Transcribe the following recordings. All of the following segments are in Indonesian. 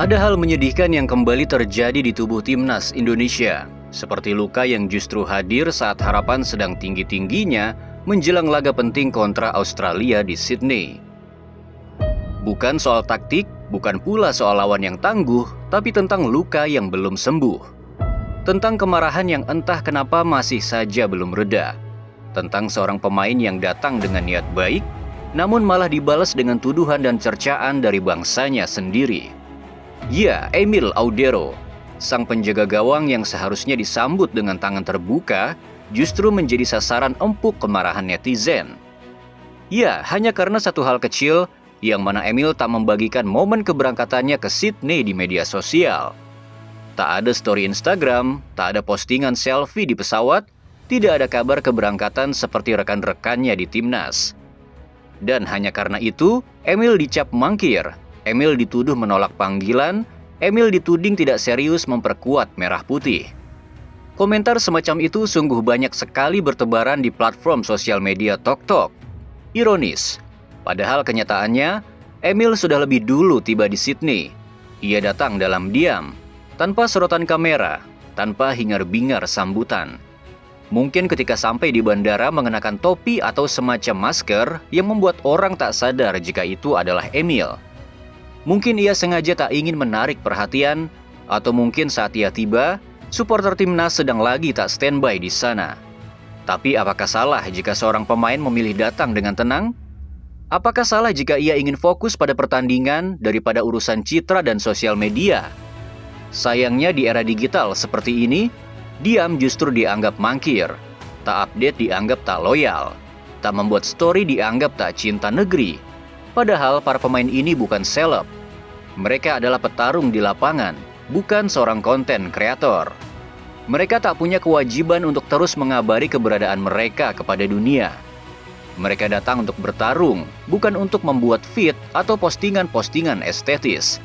Ada hal menyedihkan yang kembali terjadi di tubuh timnas Indonesia, seperti luka yang justru hadir saat harapan sedang tinggi-tingginya menjelang laga penting kontra Australia di Sydney. Bukan soal taktik, bukan pula soal lawan yang tangguh, tapi tentang luka yang belum sembuh. Tentang kemarahan yang entah kenapa masih saja belum reda. Tentang seorang pemain yang datang dengan niat baik, namun malah dibalas dengan tuduhan dan cercaan dari bangsanya sendiri. Ya, Emil Audero, sang penjaga gawang yang seharusnya disambut dengan tangan terbuka, justru menjadi sasaran empuk kemarahan netizen. Ya, hanya karena satu hal kecil, yang mana Emil tak membagikan momen keberangkatannya ke Sydney di media sosial. Tak ada story Instagram, tak ada postingan selfie di pesawat, tidak ada kabar keberangkatan seperti rekan-rekannya di timnas. Dan hanya karena itu, Emil dicap mangkir, Emil dituduh menolak panggilan, Emil dituding tidak serius memperkuat merah putih. Komentar semacam itu sungguh banyak sekali bertebaran di platform sosial media TokTok. Ironis, padahal kenyataannya, Emil sudah lebih dulu tiba di Sydney. Ia datang dalam diam, tanpa sorotan kamera, tanpa hingar-bingar sambutan. Mungkin ketika sampai di bandara mengenakan topi atau semacam masker yang membuat orang tak sadar jika itu adalah Emil. Mungkin ia sengaja tak ingin menarik perhatian, atau mungkin saat ia tiba, supporter timnas sedang lagi tak standby di sana. Tapi apakah salah jika seorang pemain memilih datang dengan tenang? Apakah salah jika ia ingin fokus pada pertandingan daripada urusan citra dan sosial media? Sayangnya di era digital seperti ini, diam justru dianggap mangkir, tak update dianggap tak loyal, tak membuat story dianggap tak cinta negeri. Padahal para pemain ini bukan seleb. Mereka adalah petarung di lapangan, bukan seorang konten kreator. Mereka tak punya kewajiban untuk terus mengabari keberadaan mereka kepada dunia. Mereka datang untuk bertarung, bukan untuk membuat feed atau postingan-postingan estetis.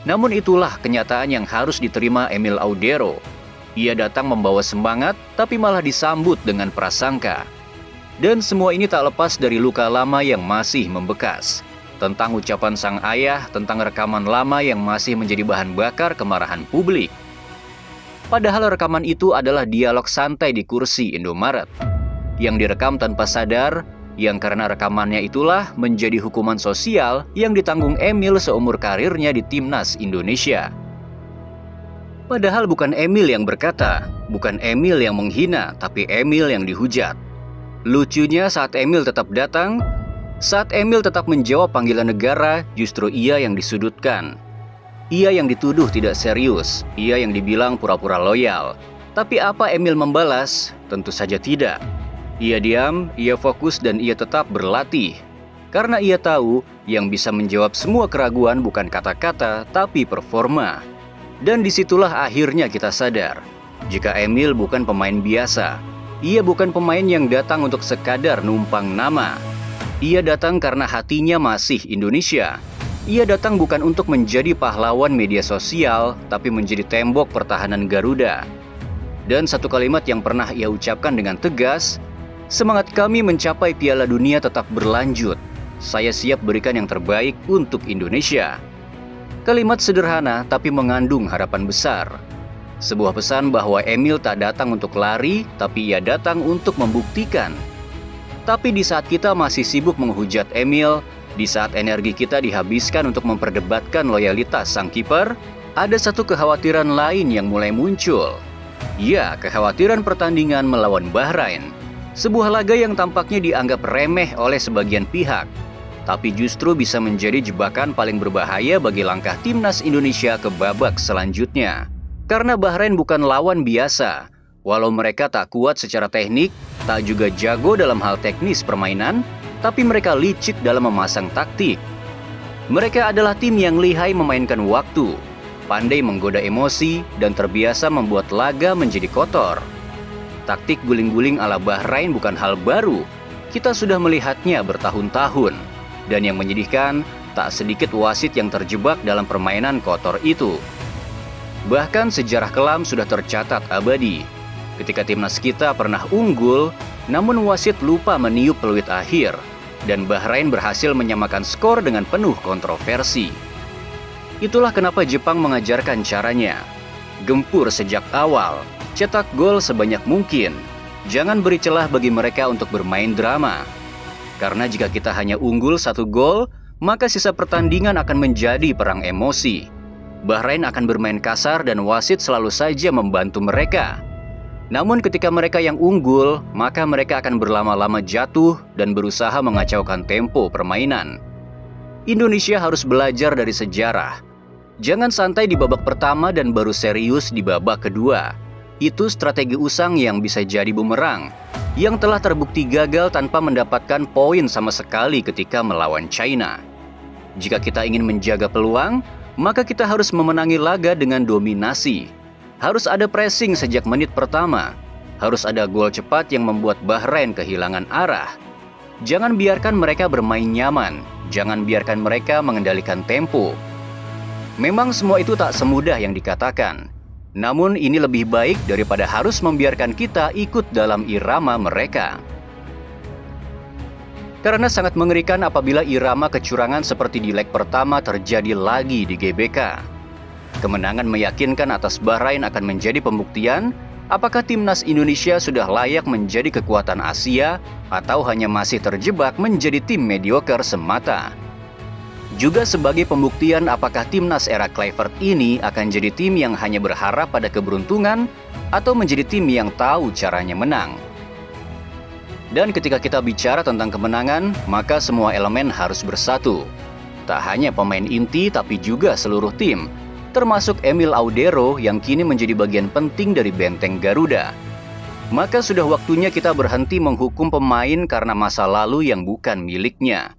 Namun itulah kenyataan yang harus diterima Emil Audero. Ia datang membawa semangat, tapi malah disambut dengan prasangka. Dan semua ini tak lepas dari luka lama yang masih membekas. Tentang ucapan sang ayah, tentang rekaman lama yang masih menjadi bahan bakar kemarahan publik. Padahal rekaman itu adalah dialog santai di kursi Indomaret. Yang direkam tanpa sadar, yang karena rekamannya itulah menjadi hukuman sosial yang ditanggung Emil seumur karirnya di timnas Indonesia. Padahal bukan Emil yang berkata, bukan Emil yang menghina, tapi Emil yang dihujat. Lucunya saat Emil tetap datang, saat Emil tetap menjawab panggilan negara, justru ia yang disudutkan. Ia yang dituduh tidak serius, ia yang dibilang pura-pura loyal. Tapi apa Emil membalas? Tentu saja tidak. Ia diam, ia fokus dan ia tetap berlatih. Karena ia tahu yang bisa menjawab semua keraguan bukan kata-kata, tapi performa. Dan disitulah akhirnya kita sadar, jika Emil bukan pemain biasa. Ia bukan pemain yang datang untuk sekadar numpang nama. Ia datang karena hatinya masih Indonesia. Ia datang bukan untuk menjadi pahlawan media sosial, tapi menjadi tembok pertahanan Garuda. Dan satu kalimat yang pernah ia ucapkan dengan tegas, "Semangat kami mencapai Piala Dunia tetap berlanjut. Saya siap berikan yang terbaik untuk Indonesia." Kalimat sederhana tapi mengandung harapan besar. Sebuah pesan bahwa Emil tak datang untuk lari, tapi ia datang untuk membuktikan. Tapi di saat kita masih sibuk menghujat Emil, di saat energi kita dihabiskan untuk memperdebatkan loyalitas sang kiper, ada satu kekhawatiran lain yang mulai muncul. Ya, kekhawatiran pertandingan melawan Bahrain. Sebuah laga yang tampaknya dianggap remeh oleh sebagian pihak, tapi justru bisa menjadi jebakan paling berbahaya bagi langkah timnas Indonesia ke babak selanjutnya. Karena Bahrain bukan lawan biasa. Walau mereka tak kuat secara teknik, tak juga jago dalam hal teknis permainan, tapi mereka licik dalam memasang taktik. Mereka adalah tim yang lihai memainkan waktu, pandai menggoda emosi, dan terbiasa membuat laga menjadi kotor. Taktik guling-guling ala Bahrain bukan hal baru. Kita sudah melihatnya bertahun-tahun. Dan yang menyedihkan, tak sedikit wasit yang terjebak dalam permainan kotor itu. Bahkan sejarah kelam sudah tercatat abadi. Ketika timnas kita pernah unggul, namun wasit lupa meniup peluit akhir, dan Bahrain berhasil menyamakan skor dengan penuh kontroversi. Itulah kenapa Jepang mengajarkan caranya. Gempur sejak awal, cetak gol sebanyak mungkin. Jangan beri celah bagi mereka untuk bermain drama. Karena jika kita hanya unggul 1 gol, maka sisa pertandingan akan menjadi perang emosi. Bahrain akan bermain kasar dan wasit selalu saja membantu mereka. Namun ketika mereka yang unggul, maka mereka akan berlama-lama jatuh dan berusaha mengacaukan tempo permainan. Indonesia harus belajar dari sejarah. Jangan santai di babak pertama dan baru serius di babak kedua. Itu strategi usang yang bisa jadi bumerang, yang telah terbukti gagal tanpa mendapatkan poin sama sekali ketika melawan China. Jika kita ingin menjaga peluang, maka kita harus memenangi laga dengan dominasi. Harus ada pressing sejak menit pertama. Harus ada gol cepat yang membuat Bahrain kehilangan arah. Jangan biarkan mereka bermain nyaman. Jangan biarkan mereka mengendalikan tempo. Memang semua itu tak semudah yang dikatakan. Namun ini lebih baik daripada harus membiarkan kita ikut dalam irama mereka. Karena sangat mengerikan apabila irama kecurangan seperti di leg pertama terjadi lagi di GBK. Kemenangan meyakinkan atas Bahrain akan menjadi pembuktian apakah timnas Indonesia sudah layak menjadi kekuatan Asia atau hanya masih terjebak menjadi tim mediocre semata. Juga sebagai pembuktian apakah timnas era Kluivert ini akan jadi tim yang hanya berharap pada keberuntungan atau menjadi tim yang tahu caranya menang. Dan ketika kita bicara tentang kemenangan, maka semua elemen harus bersatu. Tak hanya pemain inti tapi juga seluruh tim, termasuk Emil Audero yang kini menjadi bagian penting dari benteng Garuda. Maka sudah waktunya kita berhenti menghukum pemain karena masa lalu yang bukan miliknya.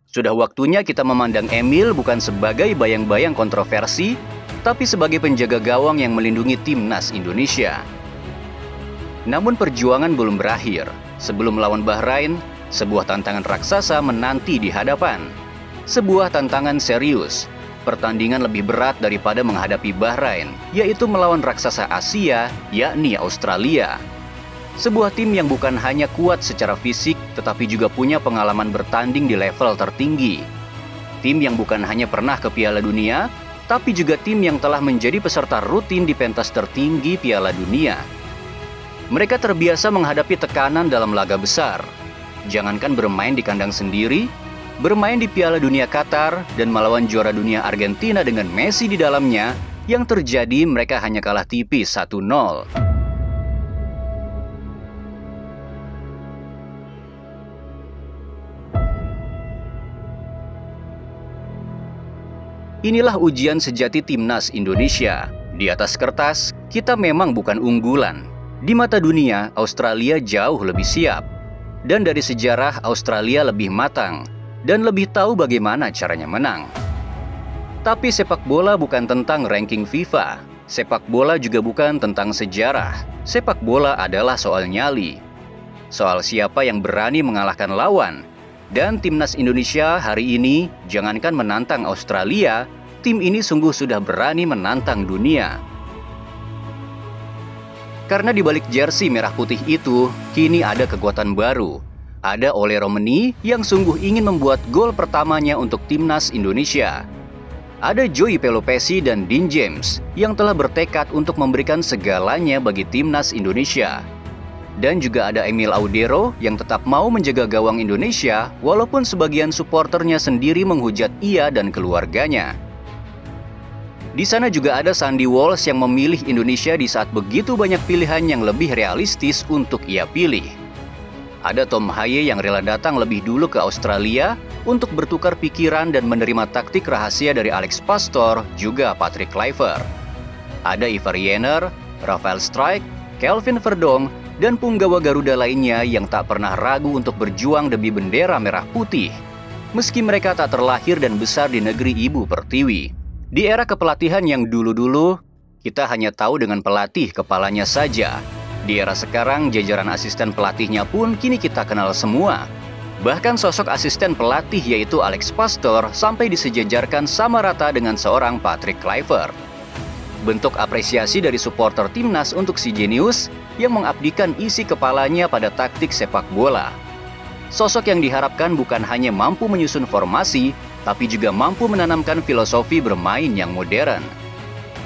Sudah waktunya kita memandang Emil bukan sebagai bayang-bayang kontroversi, tapi sebagai penjaga gawang yang melindungi timnas Indonesia. Namun perjuangan belum berakhir. Sebelum melawan Bahrain, sebuah tantangan raksasa menanti di hadapan. Sebuah tantangan serius. Pertandingan lebih berat daripada menghadapi Bahrain, yaitu melawan raksasa Asia, yakni Australia. Sebuah tim yang bukan hanya kuat secara fisik, tetapi juga punya pengalaman bertanding di level tertinggi. Tim yang bukan hanya pernah ke Piala Dunia, tapi juga tim yang telah menjadi peserta rutin di pentas tertinggi Piala Dunia. Mereka terbiasa menghadapi tekanan dalam laga besar. Jangankan bermain di kandang sendiri, bermain di Piala Dunia Qatar dan melawan juara dunia Argentina dengan Messi di dalamnya, yang terjadi mereka hanya kalah tipis 1-0. Inilah ujian sejati timnas Indonesia. Di atas kertas, kita memang bukan unggulan. Di mata dunia, Australia jauh lebih siap. Dan dari sejarah, Australia lebih matang dan lebih tahu bagaimana caranya menang. Tapi sepak bola bukan tentang ranking FIFA. Sepak bola juga bukan tentang sejarah. Sepak bola adalah soal nyali. Soal siapa yang berani mengalahkan lawan. Dan timnas Indonesia hari ini, jangankan menantang Australia, tim ini sungguh sudah berani menantang dunia. Karena di balik jersey merah putih itu, kini ada kekuatan baru. Ada Ole Romeni yang sungguh ingin membuat gol pertamanya untuk timnas Indonesia. Ada Joey Pelopessi dan Dean James yang telah bertekad untuk memberikan segalanya bagi timnas Indonesia. Dan juga ada Emil Audero yang tetap mau menjaga gawang Indonesia walaupun sebagian suporternya sendiri menghujat ia dan keluarganya. Di sana juga ada Sandy Walsh yang memilih Indonesia di saat begitu banyak pilihan yang lebih realistis untuk ia pilih. Ada Tom Haye yang rela datang lebih dulu ke Australia untuk bertukar pikiran dan menerima taktik rahasia dari Alex Pastor juga Patrick Kluivert. Ada Ivar Jenner, Rafael Strijk, Kelvin Verdong, dan punggawa Garuda lainnya yang tak pernah ragu untuk berjuang demi bendera merah putih. Meski mereka tak terlahir dan besar di negeri ibu pertiwi. Di era kepelatihan yang dulu-dulu, kita hanya tahu dengan pelatih kepalanya saja. Di era sekarang, jajaran asisten pelatihnya pun kini kita kenal semua. Bahkan sosok asisten pelatih yaitu Alex Pastor sampai disejajarkan sama rata dengan seorang Patrick Kluivert. Bentuk apresiasi dari supporter timnas untuk si jenius yang mengabdikan isi kepalanya pada taktik sepak bola. Sosok yang diharapkan bukan hanya mampu menyusun formasi, tapi juga mampu menanamkan filosofi bermain yang modern.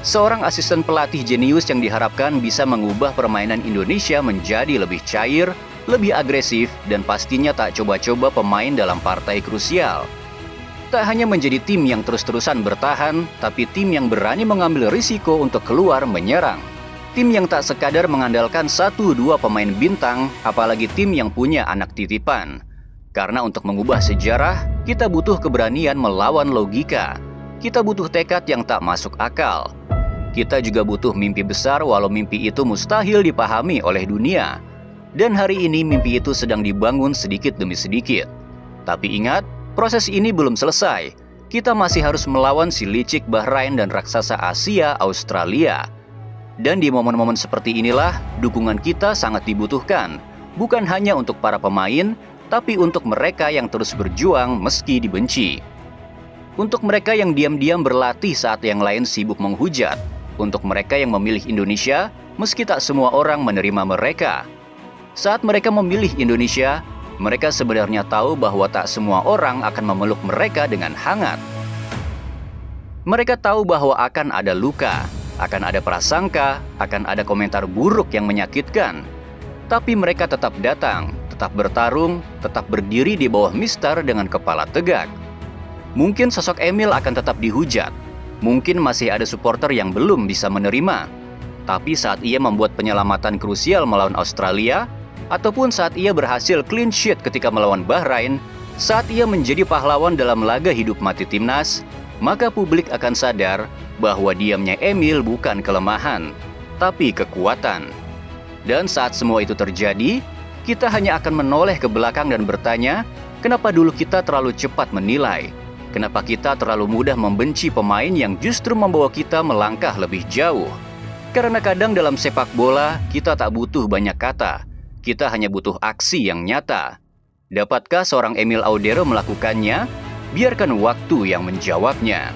Seorang asisten pelatih jenius yang diharapkan bisa mengubah permainan Indonesia menjadi lebih cair, lebih agresif, dan pastinya tak coba-coba pemain dalam partai krusial. Tak hanya menjadi tim yang terus-terusan bertahan, tapi tim yang berani mengambil risiko untuk keluar menyerang. Tim yang tak sekadar mengandalkan 1-2 pemain bintang, apalagi tim yang punya anak titipan. Karena untuk mengubah sejarah, kita butuh keberanian melawan logika. Kita butuh tekad yang tak masuk akal. Kita juga butuh mimpi besar walau mimpi itu mustahil dipahami oleh dunia. Dan hari ini mimpi itu sedang dibangun sedikit demi sedikit. Tapi ingat, proses ini belum selesai. Kita masih harus melawan si licik Bahrain dan raksasa Asia Australia. Dan di momen-momen seperti inilah, dukungan kita sangat dibutuhkan. Bukan hanya untuk para pemain, tapi untuk mereka yang terus berjuang meski dibenci. Untuk mereka yang diam-diam berlatih saat yang lain sibuk menghujat. Untuk mereka yang memilih Indonesia, meski tak semua orang menerima mereka. Saat mereka memilih Indonesia, mereka sebenarnya tahu bahwa tak semua orang akan memeluk mereka dengan hangat. Mereka tahu bahwa akan ada luka, akan ada prasangka, akan ada komentar buruk yang menyakitkan. Tapi mereka tetap datang, tetap bertarung, tetap berdiri di bawah Mister dengan kepala tegak. Mungkin sosok Emil akan tetap dihujat. Mungkin masih ada supporter yang belum bisa menerima. Tapi saat ia membuat penyelamatan krusial melawan Australia, ataupun saat ia berhasil clean sheet ketika melawan Bahrain, saat ia menjadi pahlawan dalam laga hidup mati timnas, maka publik akan sadar bahwa diamnya Emil bukan kelemahan, tapi kekuatan. Dan saat semua itu terjadi, kita hanya akan menoleh ke belakang dan bertanya, kenapa dulu kita terlalu cepat menilai? Kenapa kita terlalu mudah membenci pemain yang justru membawa kita melangkah lebih jauh? Karena kadang dalam sepak bola, kita tak butuh banyak kata. Kita hanya butuh aksi yang nyata. Dapatkah seorang Emil Audero melakukannya? Biarkan waktu yang menjawabnya.